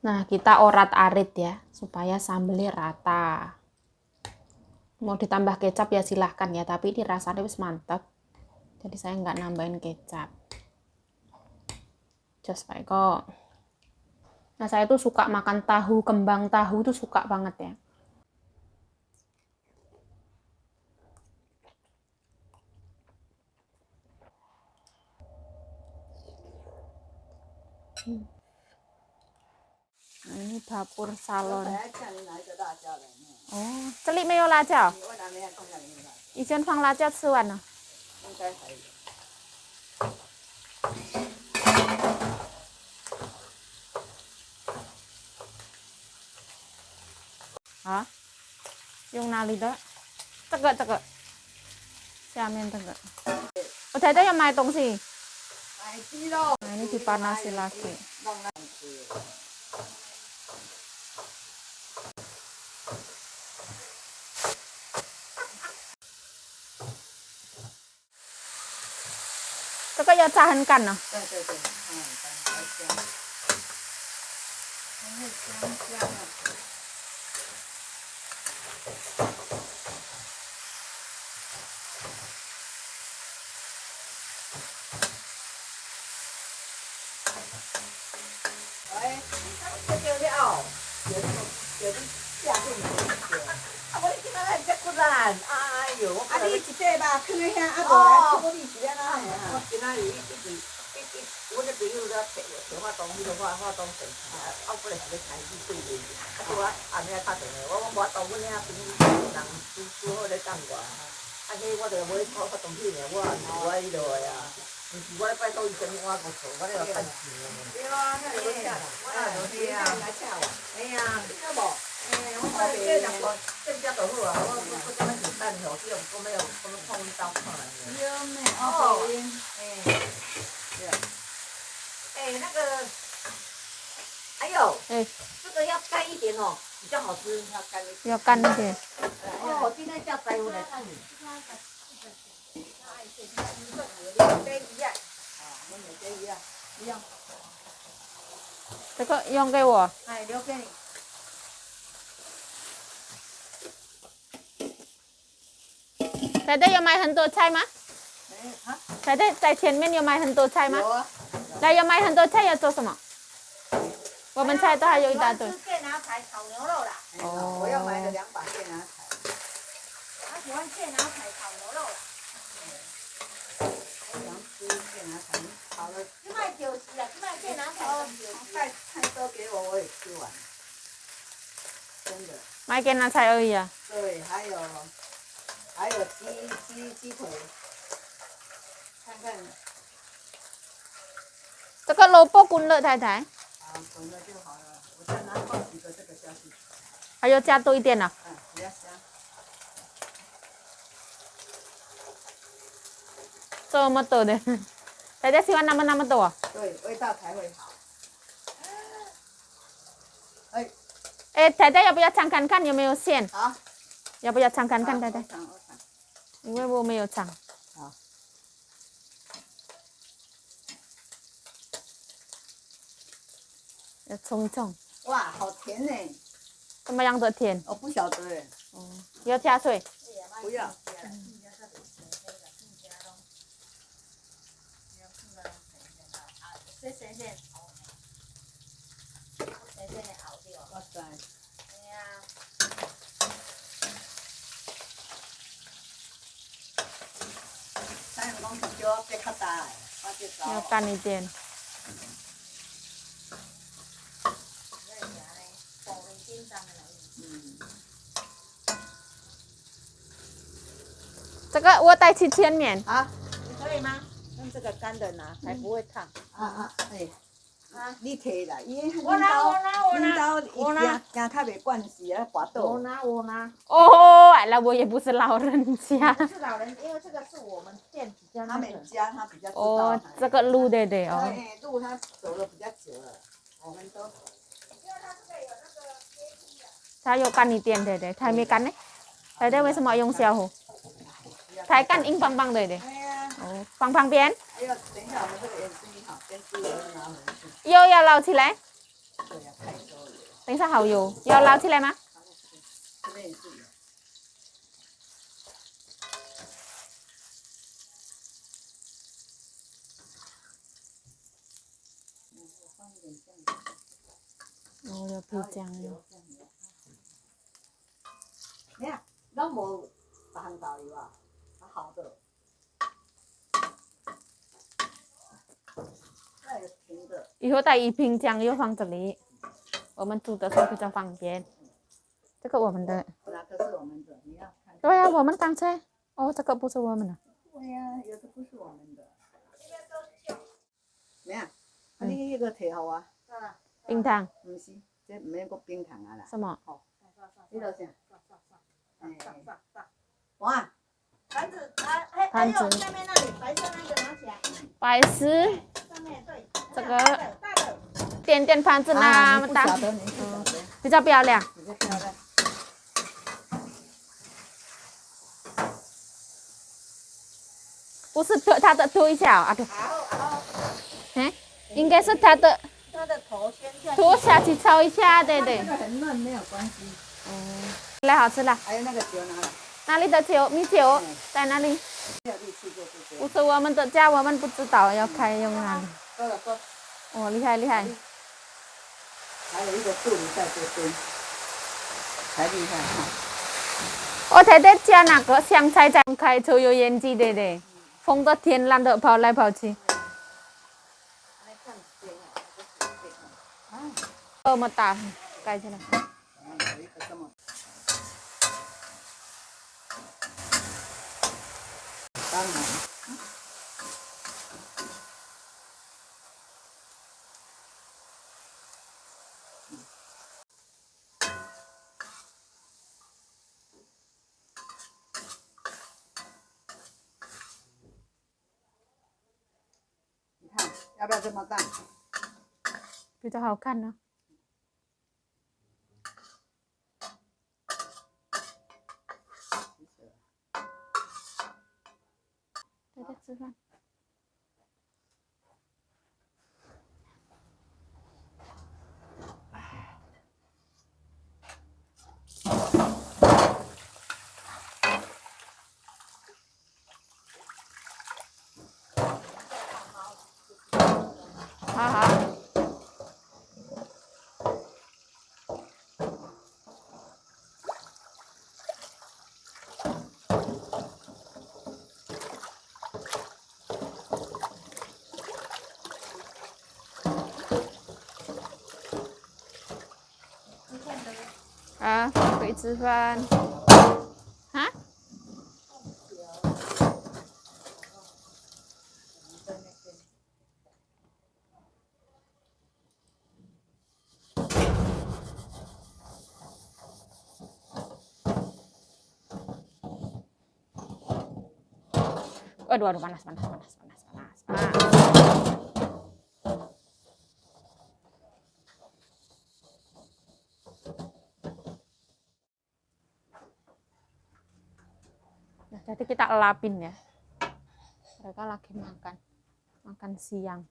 Nah, kita orat-arit ya, supaya sambelnya rata. Mau ditambah kecap ya silahkan ya, tapi ini rasanya wis mantap. Jadi saya nggak nambahin kecap. Just kayak kok. Nah, saya tuh suka makan tahu, kembang tahu tuh suka banget ya. Nah, ini dapur salon. Oh, 这里没有辣椒。以前放辣椒吃完了。啊？用哪里的？这个，下面这个。我才要买东西。Nah, ini dipanasin lagi. Itu kayak cahankan nah.这个要干一点哦，比较好吃。要干一点。哦，今天叫白油来看你。这个用给我。哎，留给你。太太要买很多菜吗？太太在前面有买很多菜吗？有啊。那要买很多菜要做什么？我们菜都还有一大堆。吃芥拿菜炒牛肉啦。哦，我要买了2把芥拿菜。他喜欢芥拿菜炒牛肉啦。我想吃芥拿菜，炒了。去卖酒席啊，去卖芥拿菜跟酒席。菜都给我，我也吃完。真的。买给拿菜而已啊。对，还有鸡腿，看看。这个萝卜滚了，太太。滚了就好了，我再拿好几个这个下去。还要加多一点呢。比较香。这么多的，大家喜欢那么多。对，味道才会好。太太要不要尝看看有没有馅？好。要不要尝看看，太太？我尝。因为我没有尝。好。要冲一冲。哇，好甜呢！怎么样的甜？我不晓得哎。要加水？不要。哇塞！咱用讲就要别较大的，我就找。要干一点。这个我带去千面。啊，你可以吗？用这个干的拿，才不会烫。哎。你摕来，我拿，惊较袂惯势啊，滑倒。我拿。哦，那我也不是老人家。不是老人，因为这个是我们店比较他们家他比较知道。哦，这个卤对对哦。对，卤它走了比较久了，我们都。因为它这个有那个阶梯的。它有干一点对对，它没干呢。太太为什么用小火？才干硬邦邦对对。哦，放旁边。哎呀，等一下我们这个盐酥好，先吃了拿回去。又要捞起来。对呀，太多了。等一下蚝油要捞起来吗？这边也是有。我放一点酱油。哦，有皮酱油。你看，咱无白红豆油啊，好的。再有甜的。以后带一瓶酱油放这里，我们煮的时候比较方便。这个我们的。哪个是我们的？你要看。对呀、我们刚才。哦，这个不是我们的。对呀、有的不是我们的。咩啊？你迄个摕互我。冰糖。唔是，这唔免搁冰糖啊啦。什么？哦，你落啥？哇，盘子啊，还有下面那里白色那个拿起来。白丝。上面对。这个大的。点点盘子那么大，比较漂亮。比较漂亮。不是它的腿脚啊，对。哎，应该是它的头先下去。头下去炒一下，对对。这个很嫩，没有关系。来，好吃了。还有那个酒拿来。哪里的酒？米酒在哪里？没有力气就是这样。不是我们的家，我们不知道要开用哪里。够了够。哦，厉害厉害。还有一个助理在这边，才厉害哈。我太太家那个香菜在开抽油烟机的嘞，风的天蓝的跑来跑去。这么大，盖起来。有一个这么。当然。你看，要不要这么大？比较好看呢。在这吃饭。好好。啊，可以吃饭。啊？Aduh, aduh, panas, panas, panas, panas, panas, panas. Nah, jadi kita elapin ya. Mereka lagi makan siang.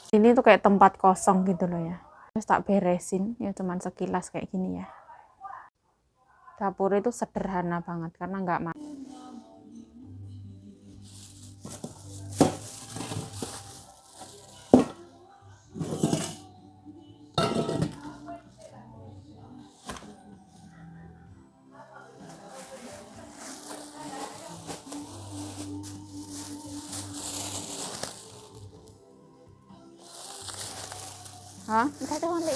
Ini tuh kayak tempat kosong gitu loh ya. Terus tak beresin ya, cuman sekilas kayak gini ya. Dapur itu sederhana banget karena nggak hả thấy tôi không đi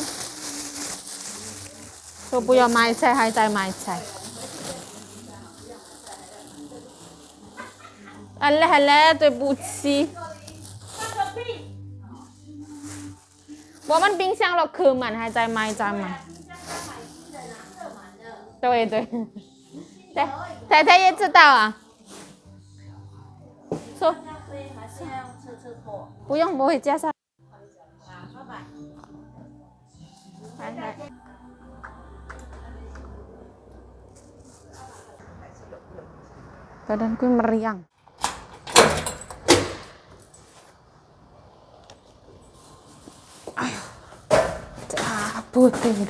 tôi bây giờ mai xe hai tay mai xe Alle, 对不起。我们冰箱都客满，还在卖，在卖。对对，太太也知道啊。说不用，我会加上。来。Badanku meriang. Ayo, cabut ini.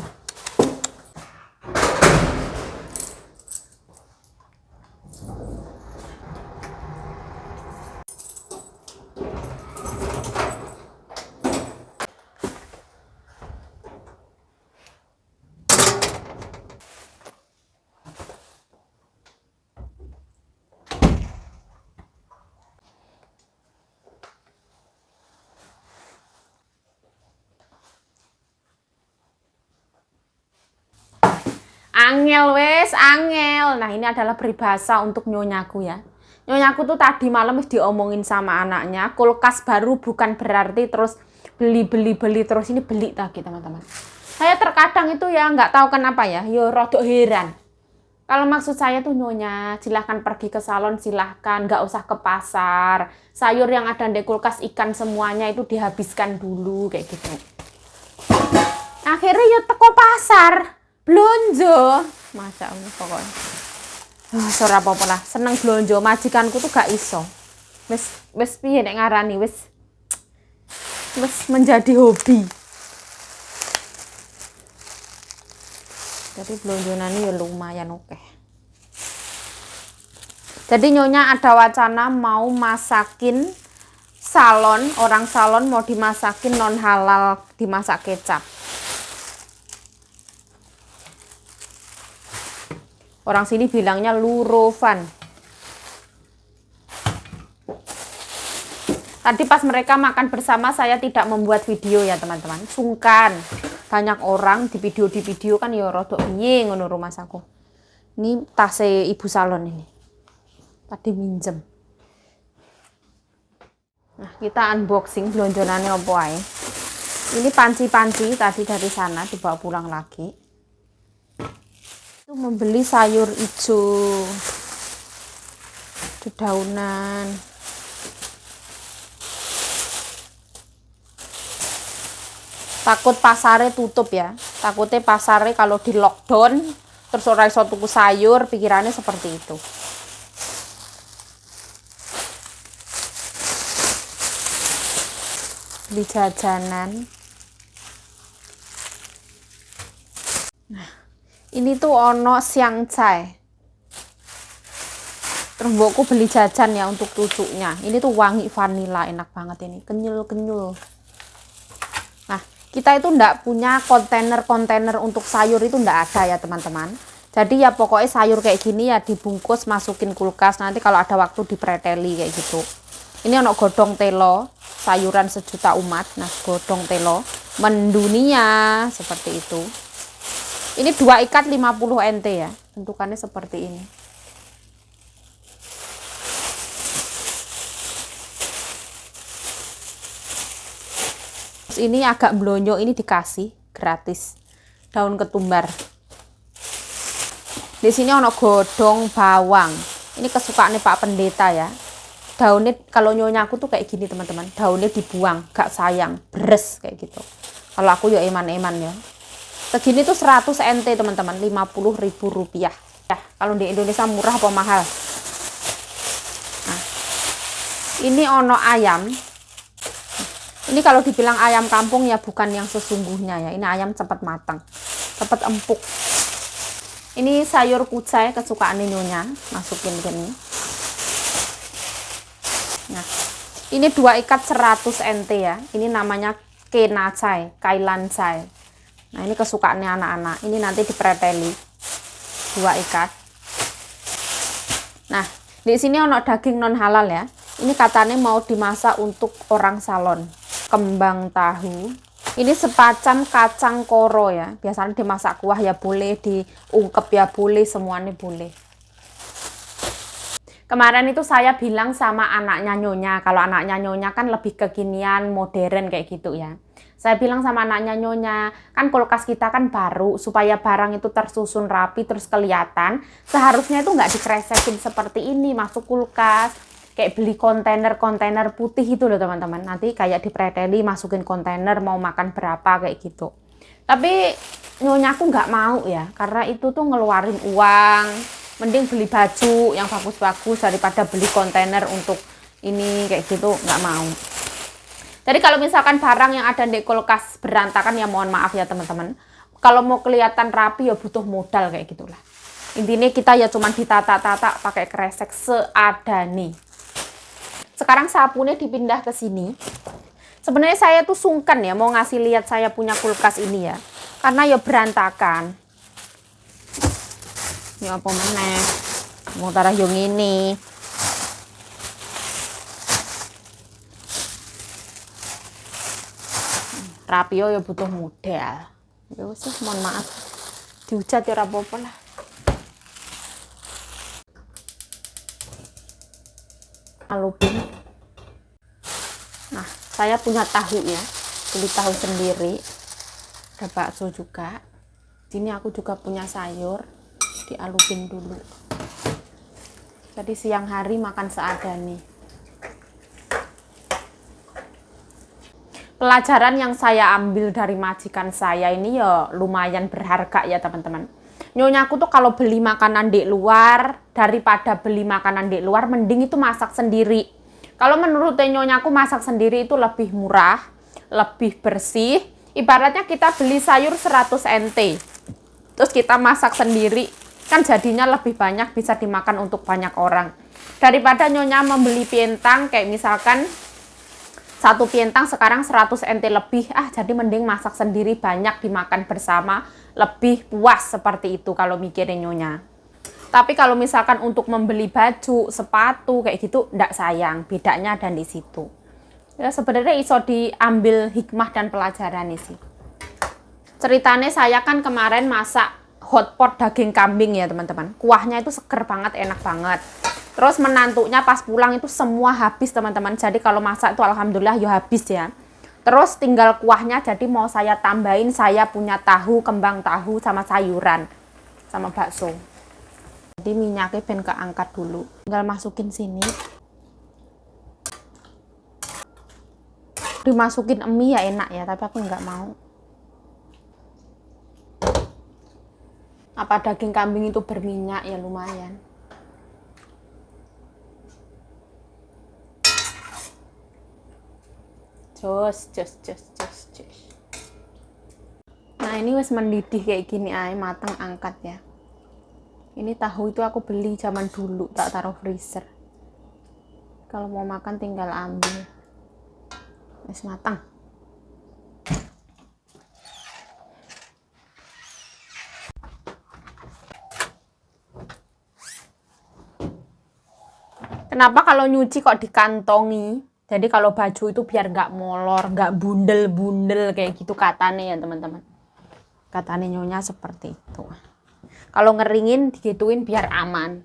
Angel wes, angel. Nah ini adalah peribahasa untuk nyonyaku ya. Nyonyaku tuh tadi malam diomongin sama anaknya, kulkas baru bukan berarti terus beli terus ini beli lagi teman-teman. Saya terkadang itu ya nggak tahu kenapa ya, yo rodok heran. Kalau maksud saya tuh nyonya, silahkan pergi ke salon, silahkan, nggak usah ke pasar. Sayur yang ada di kulkas, ikan semuanya itu dihabiskan dulu kayak gitu. Akhirnya ya teko pasar. Blonjo, masa Allah pokoknya. Ora apa-apa lah, seneng blonjo. Majikanku tuh gak iso. Wis piye nek ngarani wis menjadi hobi. Jadi blonjonane ya lumayan oke. Jadi nyonya ada wacana mau masakin salon, orang salon mau dimasakin non halal, dimasak kecap. Orang sini bilangnya lurovan. Tadi pas mereka makan bersama saya tidak membuat video ya teman-teman. Sungkan. Banyak orang di video kan ya rodok piye ngono rumah saku. Ini tas ibu salon ini. Tadi minjem. Nah, kita unboxing blonjonane opo ae. Ini panci-panci tadi dari sana dibawa pulang lagi. Membeli sayur hijau, dedaunan, takut pasarnya tutup ya, takutnya pasarnya kalau di lockdown terus orang iso tuku sayur, pikirannya seperti itu. Beli jajanan. Nah, ini tuh ono siang cai. Terus mbokku beli jajan ya untuk cucunya. Ini tuh wangi vanila, enak banget ini. Kenyul-kenyul. Nah, kita itu ndak punya kontainer untuk sayur itu ndak ada ya teman-teman. Jadi ya pokoknya sayur kayak gini ya dibungkus, masukin kulkas. Nanti kalau ada waktu dipreteli kayak gitu. Ini ono godong telo, sayuran sejuta umat. Nah, godong telo mendunia seperti itu. Ini 2 ikat 50 NT ya. Bentukannya seperti ini. Terus ini agak blonyo, ini dikasih gratis. Daun ketumbar. Di sini ono godong bawang. Ini kesukaannya Pak Pendeta ya. Daunnya kalau nyonya aku tuh kayak gini teman-teman. Daunnya dibuang, gak sayang, beres kayak gitu. Kalau aku ya eman-eman ya. Segini tuh 100 NT teman-teman, Rp50.000. Ya, kalau di Indonesia murah apa mahal? Nah, ini ono ayam. Ini kalau dibilang ayam kampung ya bukan yang sesungguhnya ya. Ini ayam cepat matang, cepat empuk. Ini sayur kucai kesukaan nyonya, masukin gini. Nah, ini 2 ikat 100 NT ya. Ini namanya kenacai, kailan cai. Nah, ini kesukaannya anak-anak. Ini nanti dipreteli 2 ikat. Nah, di sini ono daging non halal ya. Ini katanya mau dimasak untuk orang salon. Kembang tahu, Ini sepacam kacang koro ya. Biasanya dimasak kuah ya boleh, diungkep ya boleh, semuanya boleh. Kemarin itu saya bilang sama anaknya Nyonya, kalau anaknya Nyonya kan lebih kekinian, modern kayak gitu ya. Saya bilang sama anaknya Nyonya, kan kulkas kita kan baru, supaya barang itu tersusun rapi terus kelihatan, seharusnya itu nggak dikresekin seperti ini masuk kulkas. Kayak beli kontainer putih itu loh teman-teman. Nanti kayak dipreteli masukin kontainer mau makan berapa kayak gitu. Tapi Nyonya aku nggak mau ya, karena itu tuh ngeluarin uang. Mending beli baju yang bagus-bagus daripada beli kontainer untuk ini kayak gitu, nggak mau. Jadi kalau misalkan barang yang ada di kulkas berantakan ya mohon maaf ya teman-teman. Kalau mau kelihatan rapi ya butuh modal kayak gitulah. Intinya kita ya cuman ditata-tata pakai kresek seadanya. Sekarang sapunya dipindah ke sini. Sebenarnya saya tuh sungkan ya mau ngasih lihat saya punya kulkas ini ya. Karena ya berantakan. Ini apa meneh? Mau taruh yang ini. Rapi ya butuh modal. Ya wis mohon maaf. Dihujat ya ora apa-apa lah. Alupin. Nah, saya punya tahu ya. Beli tahu sendiri. Ada bakso juga. Sini aku juga punya sayur. Dialupin dulu. Jadi siang hari makan seadanya. Pelajaran yang saya ambil dari majikan saya ini ya lumayan berharga ya teman-teman. Nyonya aku tuh kalau beli makanan di luar, daripada beli makanan di luar, mending itu masak sendiri. Kalau menurut nyonya aku masak sendiri itu lebih murah, lebih bersih. Ibaratnya kita beli sayur 100 NT, terus kita masak sendiri, kan jadinya lebih banyak, bisa dimakan untuk banyak orang. Daripada nyonya membeli pientang, kayak misalkan satu pientang sekarang 100 NT lebih, jadi mending masak sendiri banyak dimakan bersama, lebih puas seperti itu kalau mikirin nyonya. Tapi kalau misalkan untuk membeli baju, sepatu kayak gitu, ndak sayang, bedanya ada di situ. Ya sebenarnya iso diambil hikmah dan pelajaran sih. Ceritanya saya kan kemarin masak hotpot daging kambing ya teman-teman. Kuahnya itu seger banget, enak banget. Terus menantunya pas pulang itu semua habis teman-teman. Jadi kalau masak itu alhamdulillah ya habis ya. Terus tinggal kuahnya, jadi mau saya tambahin, saya punya tahu, kembang tahu sama sayuran sama bakso. Jadi minyaknya ben keangkat dulu. Tinggal masukin sini. Dimasukin mie ya enak ya, tapi aku nggak mau. Apa daging kambing itu berminyak ya lumayan. Jos. Nah ini wes mendidih kayak gini aja, mateng, angkat ya. Ini tahu itu aku beli zaman dulu, tak taruh freezer. Kalau mau makan tinggal ambil. Wes matang. Kenapa kalau nyuci kok dikantongi? Jadi kalau baju itu biar nggak molor, nggak bundel-bundel kayak gitu katanya ya teman-teman. Katanya nyonya seperti itu. Kalau ngeringin digituin biar aman.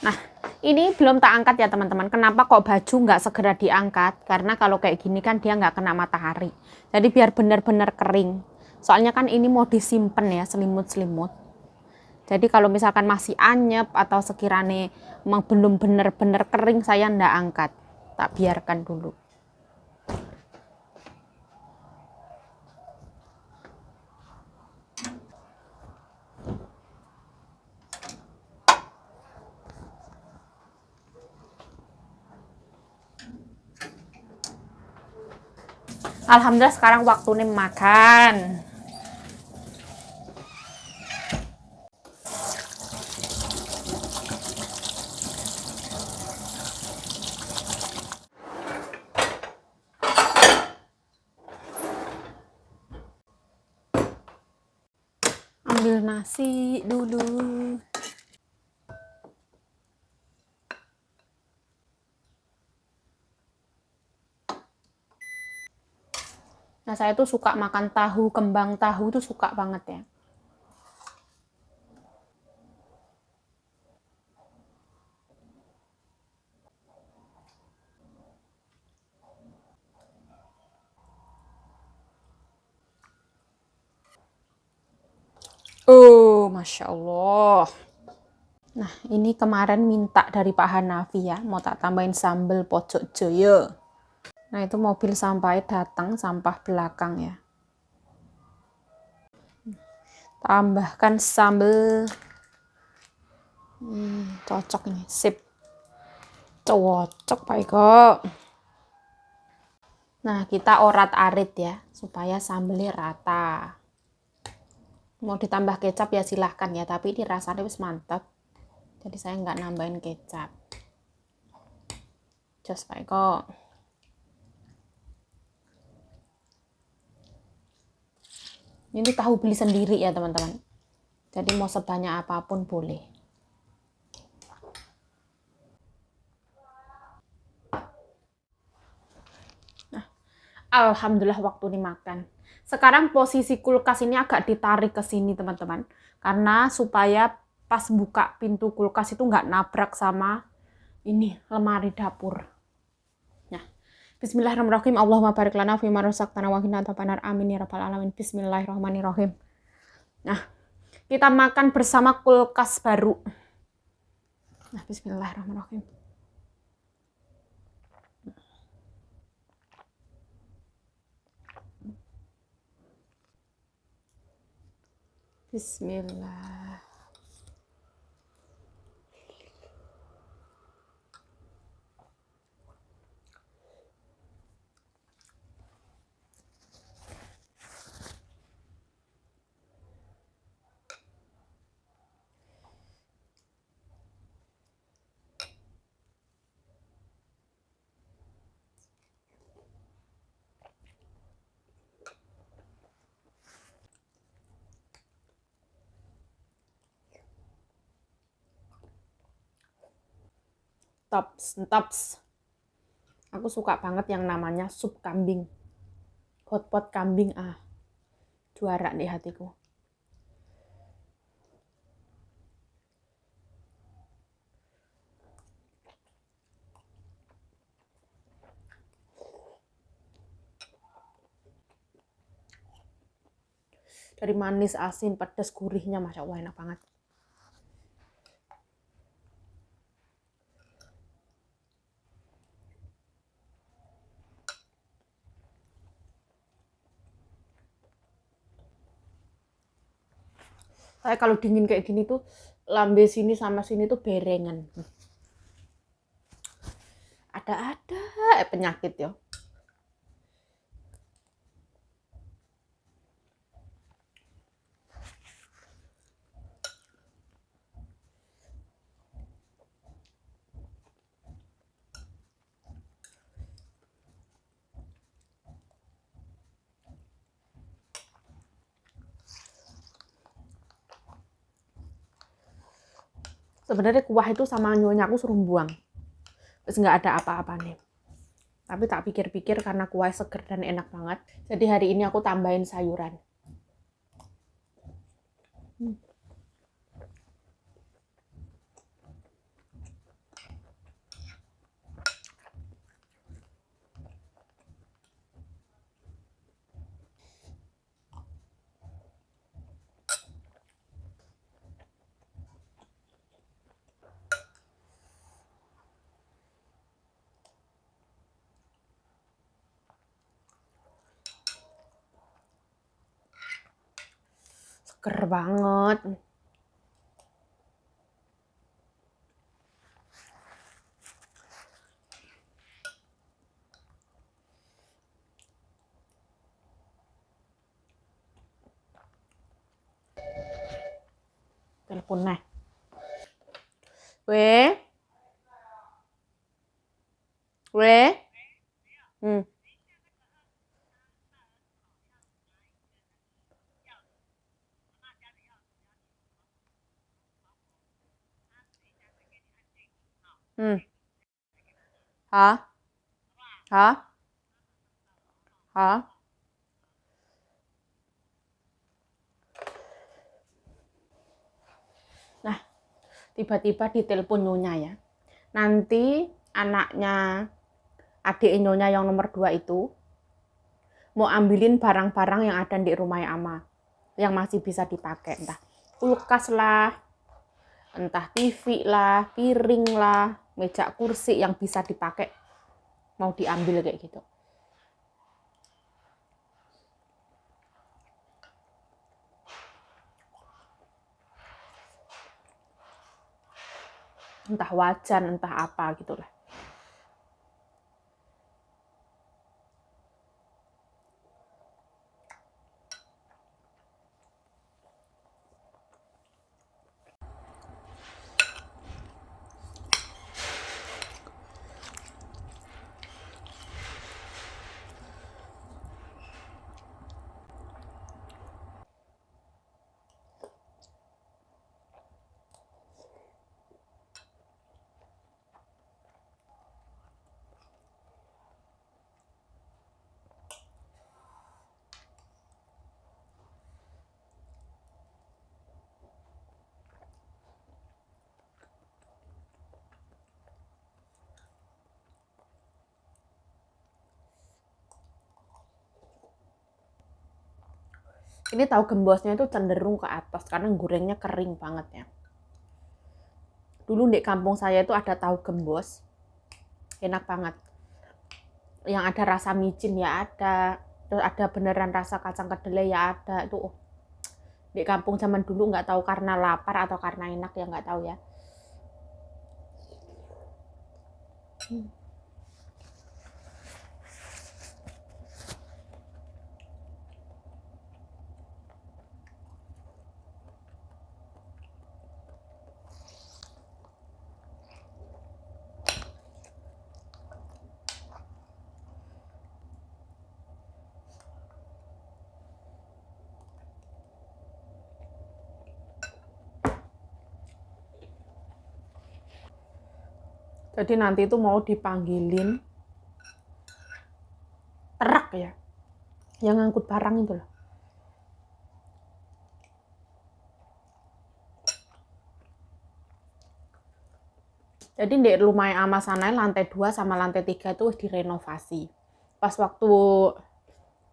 Nah, ini belum tak angkat ya teman-teman. Kenapa kok baju nggak segera diangkat? Karena kalau kayak gini kan dia nggak kena matahari. Jadi biar benar-benar kering. Soalnya kan ini mau disimpan ya, selimut-selimut. Jadi kalau misalkan masih anyep atau sekiranya memang belum benar-benar kering, saya ndak angkat. Tak biarkan dulu. Alhamdulillah sekarang waktunya makan. ambil nasi dulu. Nah, saya tuh suka makan tahu, kembang tahu tuh suka banget ya. Oh, Masya Allah. Nah, ini kemarin minta dari Pak Hanafi ya, mau tak tambahin sambal pojok joyo. Nah, itu mobil sampahnya datang, sampah belakang ya. Tambahkan sambal. Cocok ini, sip. Cocok Pak Eko. Nah, kita orat-arit ya, supaya sambelnya rata. Mau ditambah kecap ya silahkan ya, tapi ini rasanya wis mantap. Jadi saya nggak nambahin kecap. Jos Pak Eko. Ini tahu beli sendiri ya teman-teman. Jadi mau sebanyak apapun boleh. Nah, alhamdulillah waktu dimakan. Sekarang posisi kulkas ini agak ditarik ke sini teman-teman. Karena supaya pas buka pintu kulkas itu nggak nabrak sama ini lemari dapur. Nah, bismillahirrahmanirrahim. Allahumma barik lana fima razaqtana wa qina adzabannar. Amin ya rabbal alamin. Bismillahirrahmanirrahim. Nah, kita makan bersama kulkas baru. Nah, bismillahirrahmanirrahim. Bismillah. Tops. Aku suka banget yang namanya sup kambing. Hotpot kambing, juara di hatiku. Dari manis, asin, pedas, gurihnya, Masya Allah enak banget. Saya kalau dingin kayak gini tuh, lambe sini sama sini tuh berengan. Ada penyakit ya. Sebenarnya kuah itu sama nyonya aku suruh buang. Terus nggak ada apa-apa nih. Tapi tak pikir-pikir karena kuah seger dan enak banget. Jadi hari ini aku tambahin sayuran. Seger banget. Telepon nih. Weh. Hmm. Hah? Hah? Hah? Nah, tiba-tiba ditelepon Nyonya ya. Nanti anaknya adik Nyonya yang nomor 2 itu mau ambilin barang-barang yang ada di rumah Ama yang masih bisa dipakai, entah kulkas lah, entah TV lah, piring lah, meja kursi yang bisa dipakai mau diambil kayak gitu. Entah wajan, entah apa gitu lah. Ini tahu gembosnya itu cenderung ke atas karena gorengnya kering banget ya. Dulu di kampung saya itu ada tahu gembos, enak banget. Yang ada rasa micin ya ada, terus ada beneran rasa kacang kedelai ya ada. Itu di kampung zaman dulu nggak tahu karena lapar atau karena enak ya nggak tahu ya. Jadi nanti itu mau dipanggilin truk ya, yang ngangkut barang itu loh. Jadi di rumah Ama sana lantai 2 sama lantai 3 itu direnovasi. Pas waktu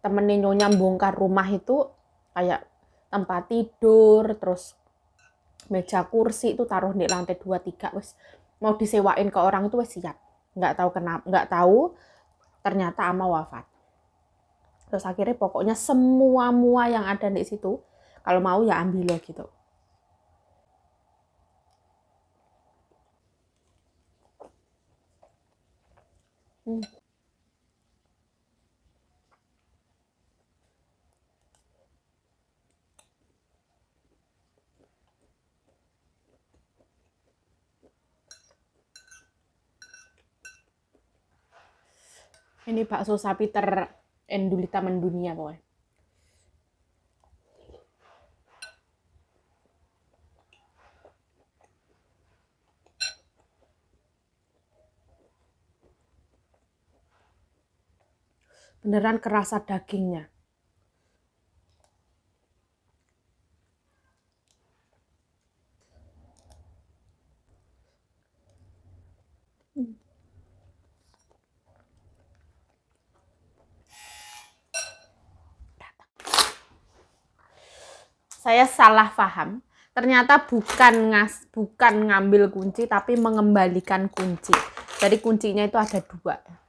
temenin Nyonya bongkar rumah itu kayak tempat tidur, terus meja kursi itu taruh di lantai 2 3 wes mau disewain ke orang itu wes siap. Nggak tahu kenapa, nggak tahu ternyata Ama wafat. Terus akhirnya pokoknya semua mua yang ada di situ kalau mau ya ambil loh gitu. Ini bakso sapi terendulita mendunia pokoknya. Beneran kerasa dagingnya. Saya salah paham. Ternyata bukan ngambil kunci tapi mengembalikan kunci. Jadi kuncinya itu ada 2.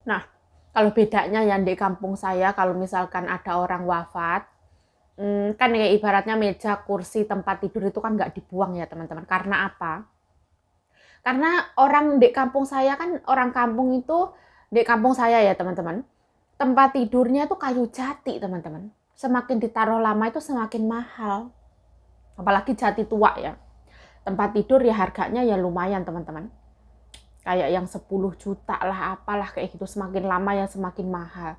Nah, kalau bedanya yang di kampung saya kalau misalkan ada orang wafat, kan kayak ibaratnya meja, kursi, tempat tidur itu kan nggak dibuang ya teman-teman. Karena apa? Karena orang di kampung saya kan, orang kampung itu, di kampung saya ya teman-teman, tempat tidurnya itu kayu jati teman-teman. Semakin ditaruh lama itu semakin mahal. Apalagi jati tua ya. Tempat tidur ya harganya ya lumayan teman-teman. Kayak yang 10 juta lah apalah kayak gitu. Semakin lama ya semakin mahal.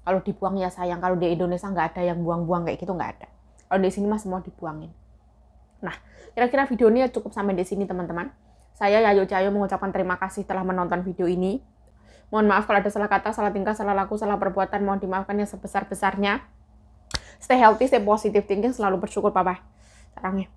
Kalau dibuang ya sayang. Kalau di Indonesia nggak ada yang buang-buang kayak gitu, nggak ada. Kalau di sini mah semua dibuangin. Nah, kira-kira video ini cukup sampai di sini teman-teman. Saya Yayu Cahayu mengucapkan terima kasih telah menonton video ini. Mohon maaf kalau ada salah kata, salah tingkah, salah laku, salah perbuatan. Mohon dimaafkan yang sebesar-besarnya. Stay healthy, stay positive thinking, selalu bersyukur, Papa. Sarangnya.